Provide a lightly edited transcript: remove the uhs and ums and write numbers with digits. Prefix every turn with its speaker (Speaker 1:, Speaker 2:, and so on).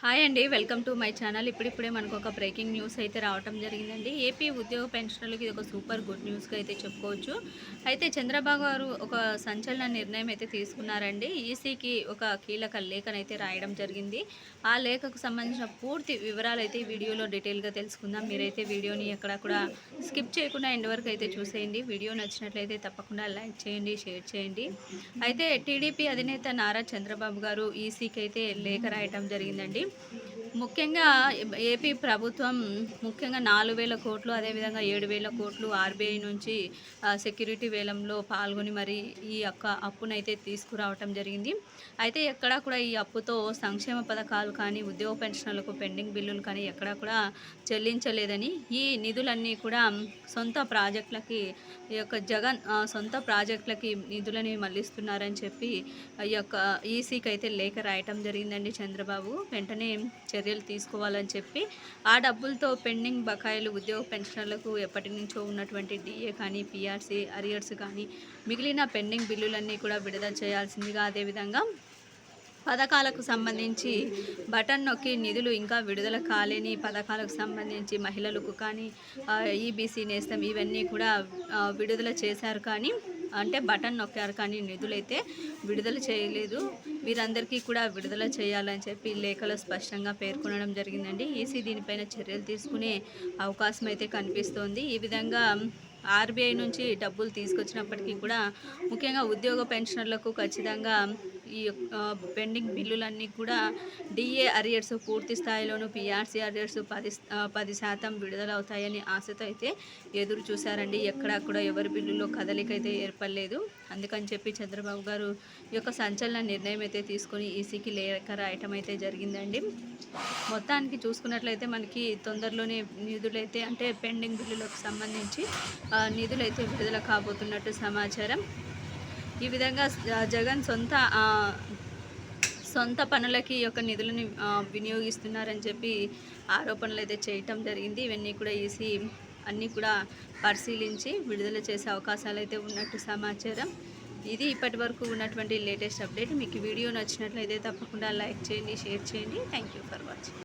Speaker 1: Hi అండి, welcome to my channel. ఇప్పుడిప్పుడే మనకు ఒక బ్రేకింగ్ న్యూస్ అయితే రావటం జరిగిందండి. ఏపీ ఉద్యోగ పెన్షనర్లకి ఇది ఒక సూపర్ గుడ్ న్యూస్గా అయితే చెప్పుకోవచ్చు. అయితే చంద్రబాబు గారు ఒక సంచలన నిర్ణయం అయితే తీసుకున్నారండి. ఈసీకి ఒక కీలక లేఖనైతే రాయడం జరిగింది. ఆ లేఖకు సంబంధించిన పూర్తి వివరాలు అయితే ఈ వీడియోలో డీటెయిల్గా తెలుసుకుందాం. మీరైతే వీడియోని ఎక్కడ కూడా స్కిప్ చేయకుండా ఎండ్ వరకు అయితే చూసేయండి. వీడియో నచ్చినట్లయితే తప్పకుండా లైక్ చేయండి, షేర్ చేయండి. అయితే టీడీపీ అధినేత నారా చంద్రబాబు గారు ఈసీకి అయితే లేఖ రాయటం జరిగిందండి. ముఖ్యంగా ఏపీ ప్రభుత్వం ముఖ్యంగా 4,000 కోట్లు, అదేవిధంగా 7,000 కోట్లు ఆర్బీఐ నుంచి సెక్యూరిటీ వేలంలో పాల్గొని మరి ఈ యొక్క అప్పునైతే తీసుకురావటం జరిగింది. అయితే ఎక్కడా కూడా ఈ అప్పుతో సంక్షేమ పథకాలు కానీ, ఉద్యోగ పెన్షన్లకు పెండింగ్ బిల్లులు కానీ ఎక్కడా కూడా చెల్లించలేదని, ఈ నిధులన్నీ కూడా సొంత ప్రాజెక్టులకి ఈ యొక్క జగన్ సొంత ప్రాజెక్టులకి నిధులని మళ్లిస్తున్నారని చెప్పి ఈ యొక్క ఈసీకి అయితే లేఖ రాయటం జరిగిందండి. చంద్రబాబు వెంటనే చర్యలు తీసుకోవాలని చెప్పి ఆ డబ్బులతో పెండింగ్ బకాయిలు ఉద్యోగ పెన్షనర్లకు ఎప్పటి నుంచో ఉన్నటువంటి డిఏ కానీ, పిఆర్సీ అరియర్స్ కానీ, మిగిలిన పెండింగ్ బిల్లులన్నీ కూడా విడుదల చేయాల్సిందిగా, అదేవిధంగా పథకాలకు సంబంధించి బటన్ నొక్కి నిధులు ఇంకా విడుదల కాలేని పథకాలకు సంబంధించి మహిళలకు కానీ, ఈబీసీ నేస్తం ఇవన్నీ కూడా విడుదల చేశారు కానీ, అంటే బటన్ నొక్కారు కానీ నిధులైతే విడుదల చేయలేదు. వీరందరికీ కూడా విడుదల చేయాలని చెప్పి లేఖలో స్పష్టంగా పేర్కొనడం జరిగిందండి. ఈసీ దీనిపైన చర్యలు తీసుకునే అవకాశం అయితే కనిపిస్తోంది. ఈ విధంగా ఆర్బీఐ నుంచి డబ్బులు తీసుకొచ్చినప్పటికీ కూడా ముఖ్యంగా ఉద్యోగ పెన్షనర్లకు ఖచ్చితంగా ఈ పెండింగ్ బిల్లులన్నీ కూడా డిఏ అరియర్స్ పూర్తి స్థాయిలోనూ, పిఆర్సీ అరియర్స్ 10% విడుదల అవుతాయని ఆశతో అయితే ఎదురు చూశారండి. ఎక్కడా కూడా ఎవరి బిల్లులో కదలికైతే ఏర్పడలేదు. అందుకని చెప్పి చంద్రబాబు గారు ఈ యొక్క సంచలన నిర్ణయం అయితే తీసుకొని ఈసీకి లేఖ రాయటం అయితే జరిగిందండి. మొత్తానికి చూసుకున్నట్లయితే మనకి తొందరలోనే నిధులైతే, అంటే పెండింగ్ బిల్లులకు సంబంధించి నిధులైతే విడుదల కాబోతున్నట్టు సమాచారం. ఈ విధంగా జగన్ సొంత పనులకి ఈ యొక్క నిధులని వినియోగిస్తున్నారని చెప్పి ఆరోపణలు అయితే చేయటం జరిగింది. ఇవన్నీ కూడా ఈసీ అన్నీ కూడా పరిశీలించి విడుదల చేసే అవకాశాలు అయితే ఉన్నట్టు సమాచారం. ఇది ఇప్పటి వరకు ఉన్నటువంటి లేటెస్ట్ అప్డేట్. మీకు వీడియో నచ్చినట్లయితే తప్పకుండా లైక్ చేయండి, షేర్ చేయండి. Thank you for watching.